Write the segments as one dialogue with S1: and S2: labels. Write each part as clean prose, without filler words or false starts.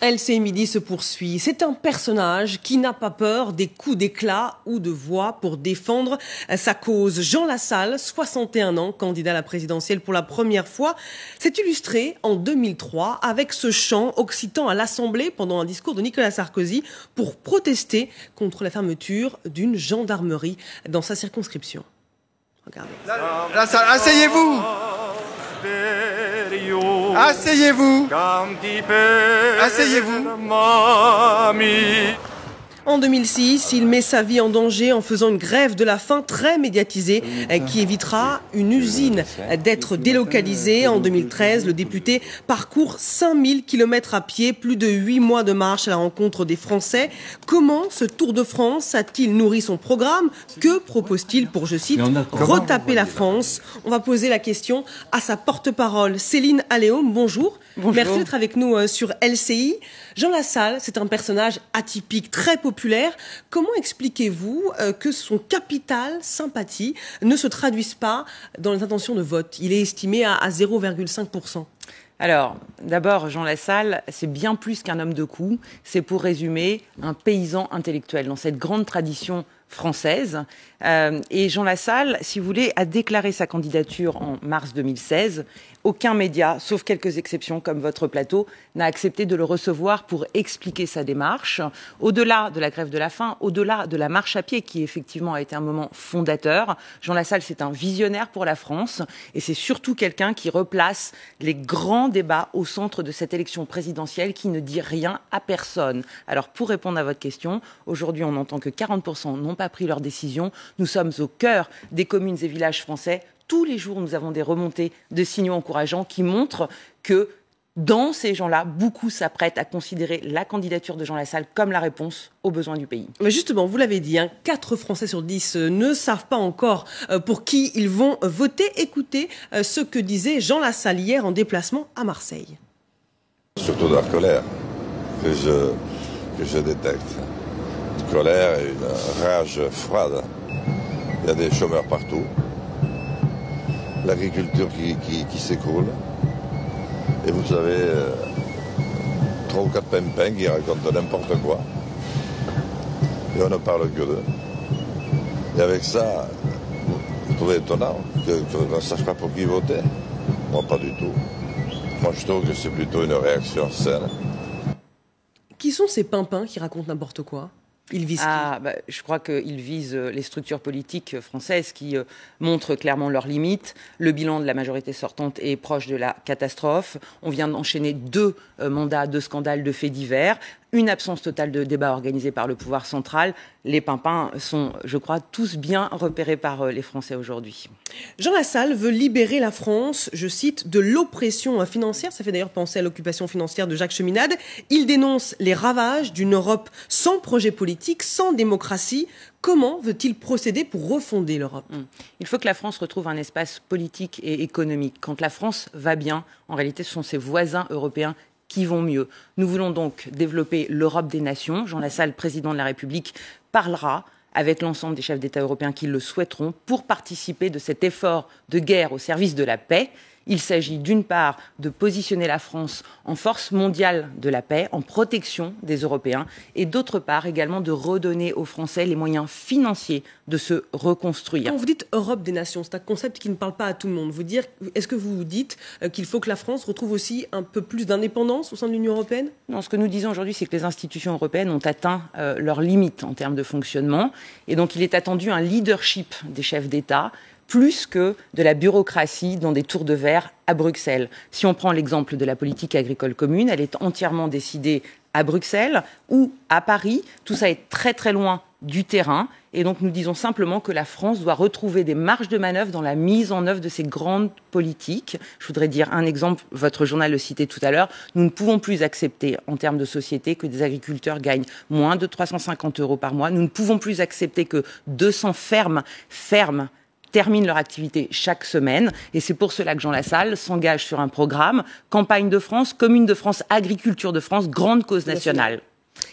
S1: LCI Midi se poursuit. C'est un personnage qui n'a pas peur des coups d'éclat ou de voix pour défendre sa cause. Jean Lassalle, 61 ans, candidat à la présidentielle pour la première fois, s'est illustré en 2003 avec ce chant occitan à l'Assemblée pendant un discours de Nicolas Sarkozy pour protester contre la fermeture d'une gendarmerie dans sa circonscription. Regardez.
S2: Lassalle, asseyez-vous! Asseyez-vous! Asseyez-vous!
S1: En 2006, il met sa vie en danger en faisant une grève de la faim très médiatisée qui évitera une usine d'être délocalisée. En 2013, le député parcourt 5000 km à pied, plus de 8 mois de marche à la rencontre des Français. Comment ce Tour de France a-t-il nourri son programme? Que propose-t-il pour, je cite, retaper la France? On va poser la question à sa porte-parole, Céline Alléaume. Bonjour.
S3: Bonjour.
S1: Merci d'être avec nous sur LCI. Jean Lassalle, c'est un personnage atypique, très populaire. Comment expliquez-vous que son capital sympathie ne se traduise pas dans les intentions de vote? Il est estimé à 0,5%.
S3: Alors, d'abord, Jean Lassalle, c'est bien plus qu'un homme de coup. C'est, pour résumer, un paysan intellectuel dans cette grande tradition française. Et Jean Lassalle, si vous voulez, a déclaré sa candidature en mars 2016. Aucun média, sauf quelques exceptions comme votre plateau, n'a accepté de le recevoir pour expliquer sa démarche. Au-delà de la grève de la faim, au-delà de la marche à pied, qui effectivement a été un moment fondateur, Jean Lassalle, c'est un visionnaire pour la France et c'est surtout quelqu'un qui replace les grands débats au centre de cette élection présidentielle qui ne dit rien à personne. Alors, pour répondre à votre question, aujourd'hui, on entend que 40% n'ont pas pris leur décision. Nous sommes au cœur des communes et villages français. Tous les jours, nous avons des remontées de signaux encourageants qui montrent que dans ces gens-là, beaucoup s'apprêtent à considérer la candidature de Jean Lassalle comme la réponse aux besoins du pays.
S1: Mais justement, vous l'avez dit, 4 Français sur 10 ne savent pas encore pour qui ils vont voter. Écoutez ce que disait Jean Lassalle hier en déplacement à Marseille.
S4: Surtout de la colère que je détecte. Une colère et une rage froide. Il y a des chômeurs partout. L'agriculture qui s'écroule. Et vous avez 3 ou 4 pimpins qui racontent n'importe quoi. Et on ne parle que d'eux. Et avec ça, vous trouvez étonnant qu'on ne sache pas pour qui voter? Moi, pas du tout. Moi, je trouve que c'est plutôt une réaction saine.
S1: Qui sont ces pimpins qui racontent n'importe quoi? Ils visent qui?
S3: Je crois qu'ils visent les structures politiques françaises qui montrent clairement leurs limites. Le bilan de la majorité sortante est proche de la catastrophe. On vient d'enchaîner 2 mandats de scandales, de faits divers. Une absence totale de débat organisé par le pouvoir central. Les pimpins sont, je crois, tous bien repérés par les Français aujourd'hui.
S1: Jean Lassalle veut libérer la France, je cite, de l'oppression financière. Ça fait d'ailleurs penser à l'occupation financière de Jacques Cheminade. Il dénonce les ravages d'une Europe sans projet politique, sans démocratie. Comment veut-il procéder pour refonder l'Europe?
S3: Il faut que la France retrouve un espace politique et économique. Quand la France va bien, en réalité, ce sont ses voisins européens qui vont mieux. Nous voulons donc développer l'Europe des nations. Jean Lassalle, président de la République, parlera avec l'ensemble des chefs d'État européens qui le souhaiteront pour participer de cet effort de guerre au service de la paix. Il s'agit d'une part de positionner la France en force mondiale de la paix, en protection des Européens, et d'autre part également de redonner aux Français les moyens financiers de se reconstruire.
S1: Quand vous dites Europe des nations, c'est un concept qui ne parle pas à tout le monde. Est-ce que vous dites qu'il faut que la France retrouve aussi un peu plus d'indépendance au sein de l'Union européenne?
S3: Non, ce que nous disons aujourd'hui, c'est que les institutions européennes ont atteint leurs limites en termes de fonctionnement, et donc il est attendu un leadership des chefs d'État, plus que de la bureaucratie dans des tours de verre à Bruxelles. Si on prend l'exemple de la politique agricole commune, elle est entièrement décidée à Bruxelles ou à Paris. Tout ça est très très loin du terrain. Et donc nous disons simplement que la France doit retrouver des marges de manœuvre dans la mise en œuvre de ces grandes politiques. Je voudrais dire un exemple, votre journal le citait tout à l'heure. Nous ne pouvons plus accepter en termes de société que des agriculteurs gagnent moins de 350 € par mois. Nous ne pouvons plus accepter que 200 fermes terminent leur activité chaque semaine. Et c'est pour cela que Jean Lassalle s'engage sur un programme Campagne de France, Commune de France, Agriculture de France, grande cause nationale.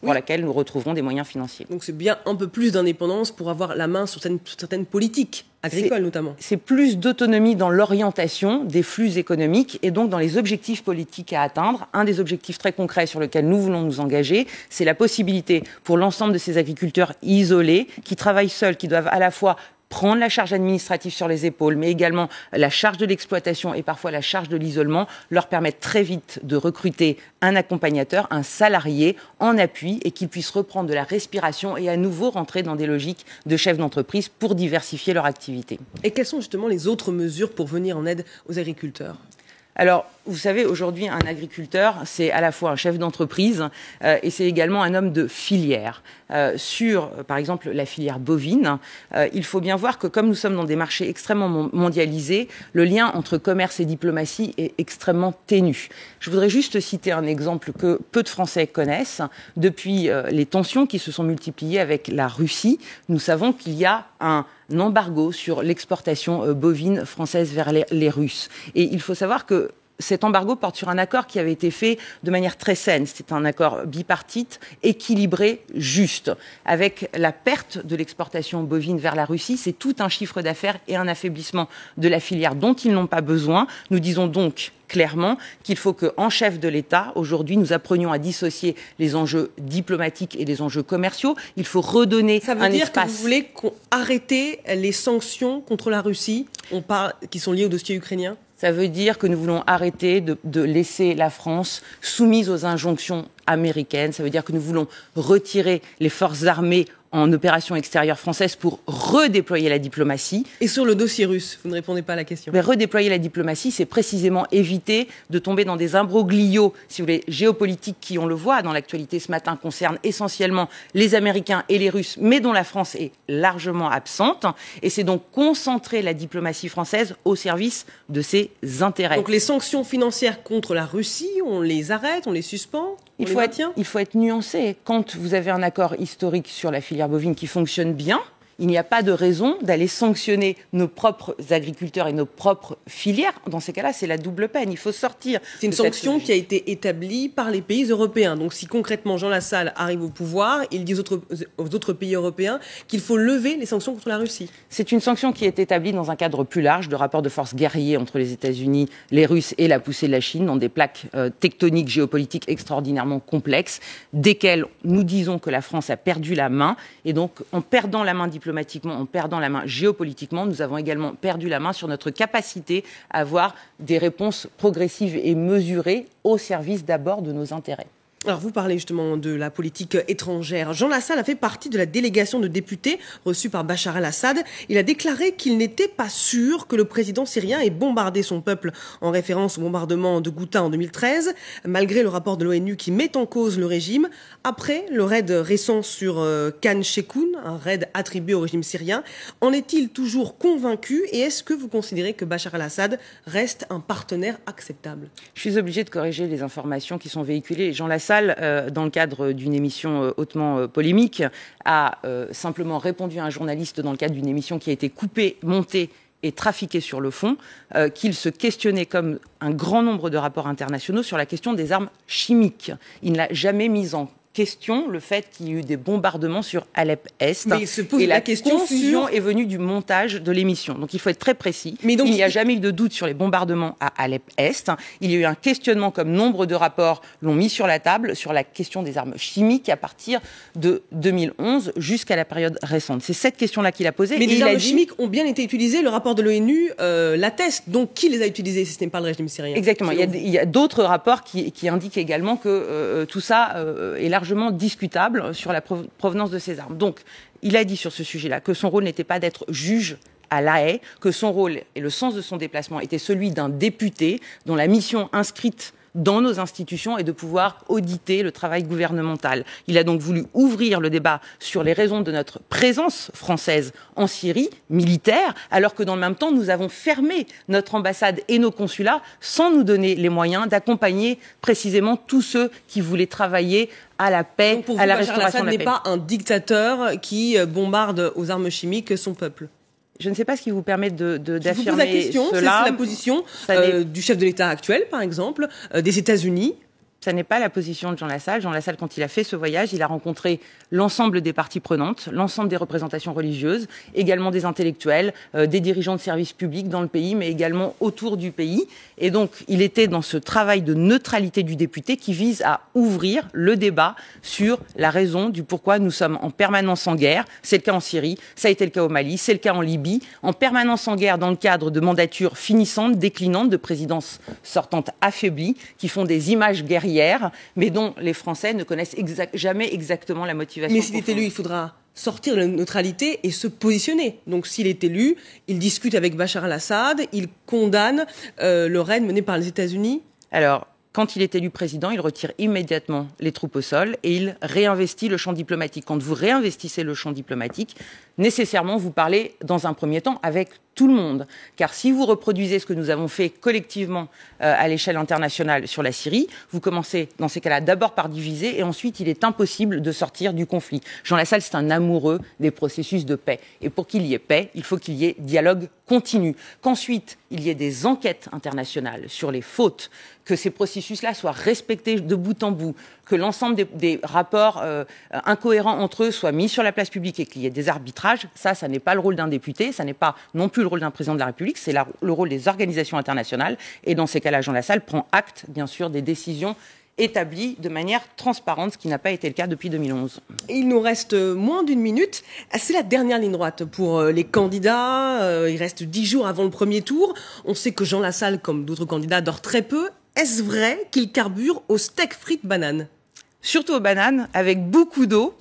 S3: pour laquelle nous retrouverons des moyens financiers.
S1: Donc c'est bien un peu plus d'indépendance pour avoir la main sur certaines politiques agricoles notamment.
S3: C'est plus d'autonomie dans l'orientation des flux économiques et donc dans les objectifs politiques à atteindre. Un des objectifs très concrets sur lequel nous voulons nous engager, c'est la possibilité pour l'ensemble de ces agriculteurs isolés, qui travaillent seuls, qui doivent à la fois prendre la charge administrative sur les épaules, mais également la charge de l'exploitation et parfois la charge de l'isolement, leur permettent très vite de recruter un accompagnateur, un salarié en appui et qu'ils puissent reprendre de la respiration et à nouveau rentrer dans des logiques de chefs d'entreprise pour diversifier leur activité.
S1: Et quelles sont justement les autres mesures pour venir en aide aux agriculteurs ?
S3: Alors, vous savez, aujourd'hui, un agriculteur, c'est à la fois un chef d'entreprise et c'est également un homme de filière. Par exemple, la filière bovine, il faut bien voir que comme nous sommes dans des marchés extrêmement mondialisés, le lien entre commerce et diplomatie est extrêmement ténu. Je voudrais juste citer un exemple que peu de Français connaissent. Depuis les tensions qui se sont multipliées avec la Russie, nous savons qu'il y a un embargo sur l'exportation bovine française vers les Russes. Et il faut savoir que cet embargo porte sur un accord qui avait été fait de manière très saine. C'est un accord bipartite, équilibré, juste. Avec la perte de l'exportation bovine vers la Russie, c'est tout un chiffre d'affaires et un affaiblissement de la filière dont ils n'ont pas besoin. Nous disons donc clairement qu'il faut qu'en chef de l'État, aujourd'hui, nous apprenions à dissocier les enjeux diplomatiques et les enjeux commerciaux. Il faut redonner un espace.
S1: Ça veut dire que vous voulez arrêter les sanctions contre la Russie qui sont liées au dossier ukrainien ?
S3: Ça veut dire que nous voulons arrêter de laisser la France soumise aux injonctions américaines. Ça veut dire que nous voulons retirer les forces armées en opération extérieure française pour redéployer la diplomatie.
S1: Et sur le dossier russe, vous ne répondez pas à la question.
S3: Mais redéployer la diplomatie, c'est précisément éviter de tomber dans des imbroglios, si vous voulez, géopolitiques qui, on le voit dans l'actualité ce matin, concernent essentiellement les Américains et les Russes, mais dont la France est largement absente. Et c'est donc concentrer la diplomatie française au service de ses intérêts.
S1: Donc les sanctions financières contre la Russie, on les arrête, on les suspend ?
S3: Il faut être nuancé. Quand vous avez un accord historique sur la filière bovine qui fonctionne bien, il n'y a pas de raison d'aller sanctionner nos propres agriculteurs et nos propres filières. Dans ces cas-là, c'est la double peine. Il faut sortir.
S1: C'est une sanction qui a été établie par les pays européens. Donc si concrètement Jean Lassalle arrive au pouvoir, il dit aux autres pays européens qu'il faut lever les sanctions contre la Russie.
S3: C'est une sanction qui est établie dans un cadre plus large de rapport de force guerrier entre les États-Unis, les Russes et la poussée de la Chine, dans des plaques tectoniques géopolitiques extraordinairement complexes, desquelles nous disons que la France a perdu la main. Et donc, en perdant la main diplomatiquement, en perdant la main géopolitiquement, nous avons également perdu la main sur notre capacité à avoir des réponses progressives et mesurées au service d'abord de nos intérêts.
S1: Alors vous parlez justement de la politique étrangère. Jean Lassalle a fait partie de la délégation de députés reçue par Bachar el-Assad. Il a déclaré qu'il n'était pas sûr que le président syrien ait bombardé son peuple en référence au bombardement de Ghouta en 2013, malgré le rapport de l'ONU qui met en cause le régime. Après le raid récent sur Khan Sheikhoun, un raid attribué au régime syrien, en est-il toujours convaincu et est-ce que vous considérez que Bachar el-Assad reste un partenaire acceptable ?
S3: Je suis obligée de corriger les informations qui sont véhiculées. Jean Lassalle, dans le cadre d'une émission hautement polémique, a simplement répondu à un journaliste dans le cadre d'une émission qui a été coupée, montée et trafiquée sur le fond, qu'il se questionnait comme un grand nombre de rapports internationaux sur la question des armes chimiques. Il n'a jamais mis en question le fait qu'il y ait eu des bombardements sur Alep-Est.
S1: Mais il se pose
S3: et la
S1: question
S3: confusion est venue du montage de l'émission. Donc il faut être très précis.
S1: Mais donc,
S3: il n'y a jamais eu de doute sur les bombardements à Alep-Est. Il y a eu un questionnement, comme nombre de rapports l'ont mis sur la table, sur la question des armes chimiques à partir de 2011 jusqu'à la période récente. C'est cette question-là qu'il a posée.
S1: Mais les armes chimiques ont bien été utilisées. Le rapport de l'ONU l'atteste. Donc qui les a utilisées si ce n'est pas le régime syrien ?
S3: Exactement. Il y a d'autres rapports qui indiquent également que tout ça est largement discutable sur la provenance de ces armes. Donc, il a dit sur ce sujet-là que son rôle n'était pas d'être juge à La Haye, que son rôle et le sens de son déplacement était celui d'un député dont la mission inscrite dans nos institutions et de pouvoir auditer le travail gouvernemental. Il a donc voulu ouvrir le débat sur les raisons de notre présence française en Syrie, militaire, alors que dans le même temps, nous avons fermé notre ambassade et nos consulats sans nous donner les moyens d'accompagner précisément tous ceux qui voulaient travailler à la paix,
S1: donc pour vous,
S3: à la
S1: Bachar
S3: restauration de la
S1: el-Assad
S3: paix.
S1: n'est pas un dictateur qui bombarde aux armes chimiques son peuple.
S3: Je ne sais pas ce qui vous permet d'affirmer cela.
S1: Je vous pose la question, c'est la position du chef de l'État actuel, par exemple, des États-Unis.
S3: Ça n'est pas la position de Jean Lassalle. Jean Lassalle, quand il a fait ce voyage, il a rencontré l'ensemble des parties prenantes, l'ensemble des représentations religieuses, également des intellectuels, des dirigeants de services publics dans le pays, mais également autour du pays. Et donc, il était dans ce travail de neutralité du député qui vise à ouvrir le débat sur la raison du pourquoi nous sommes en permanence en guerre. C'est le cas en Syrie, ça a été le cas au Mali, c'est le cas en Libye, en permanence en guerre dans le cadre de mandatures finissantes, déclinantes, de présidences sortantes affaiblies, qui font des images guerrières, mais dont les Français ne connaissent jamais exactement la motivation.
S1: Mais s'il est élu, il faudra sortir de la neutralité et se positionner. Donc s'il est élu, il discute avec Bachar al-Assad, il condamne le raid mené par les États-Unis.
S3: Alors, quand il est élu président, il retire immédiatement les troupes au sol et il réinvestit le champ diplomatique. Quand vous réinvestissez le champ diplomatique, nécessairement, vous parlez dans un premier temps avec tout le monde. Car si vous reproduisez ce que nous avons fait collectivement à l'échelle internationale sur la Syrie, vous commencez dans ces cas-là d'abord par diviser et ensuite il est impossible de sortir du conflit. Jean Lassalle, c'est un amoureux des processus de paix. Et pour qu'il y ait paix, il faut qu'il y ait dialogue continu. Qu'ensuite, il y ait des enquêtes internationales sur les fautes, que ces processus-là soient respectés de bout en bout, que l'ensemble des rapports incohérents entre eux soient mis sur la place publique et qu'il y ait des arbitrages. Ça n'est pas le rôle d'un député, ça n'est pas non plus le rôle d'un président de la République, c'est le rôle des organisations internationales. Et dans ces cas-là, Jean Lassalle prend acte, bien sûr, des décisions établies de manière transparente, ce qui n'a pas été le cas depuis 2011.
S1: Il nous reste moins d'une minute. C'est la dernière ligne droite pour les candidats. Il reste 10 jours avant le premier tour. On sait que Jean Lassalle, comme d'autres candidats, dort très peu. Est-ce vrai qu'il carbure au steak frites banane ?
S3: Surtout aux bananes, avec beaucoup d'eau,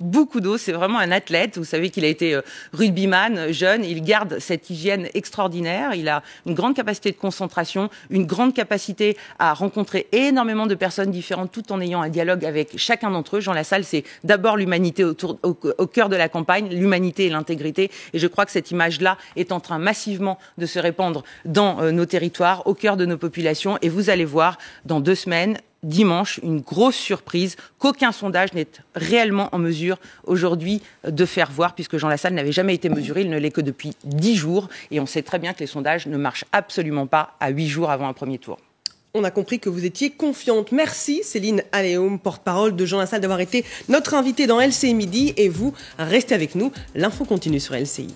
S3: c'est vraiment un athlète. Vous savez qu'il a été rugbyman, jeune, il garde cette hygiène extraordinaire, il a une grande capacité de concentration, une grande capacité à rencontrer énormément de personnes différentes tout en ayant un dialogue avec chacun d'entre eux. Jean Lassalle, c'est d'abord l'humanité au cœur de la campagne, l'humanité et l'intégrité, et je crois que cette image-là est en train massivement de se répandre dans nos territoires, au cœur de nos populations, et vous allez voir, dans 2 semaines, dimanche, une grosse surprise qu'aucun sondage n'est réellement en mesure aujourd'hui de faire voir, puisque Jean Lassalle n'avait jamais été mesuré, il ne l'est que depuis 10 jours, et on sait très bien que les sondages ne marchent absolument pas à 8 jours avant un premier tour.
S1: On a compris que vous étiez confiante. Merci Céline Alléaume, porte-parole de Jean Lassalle, d'avoir été notre invitée dans LCI Midi, et vous, restez avec nous, l'info continue sur LCI.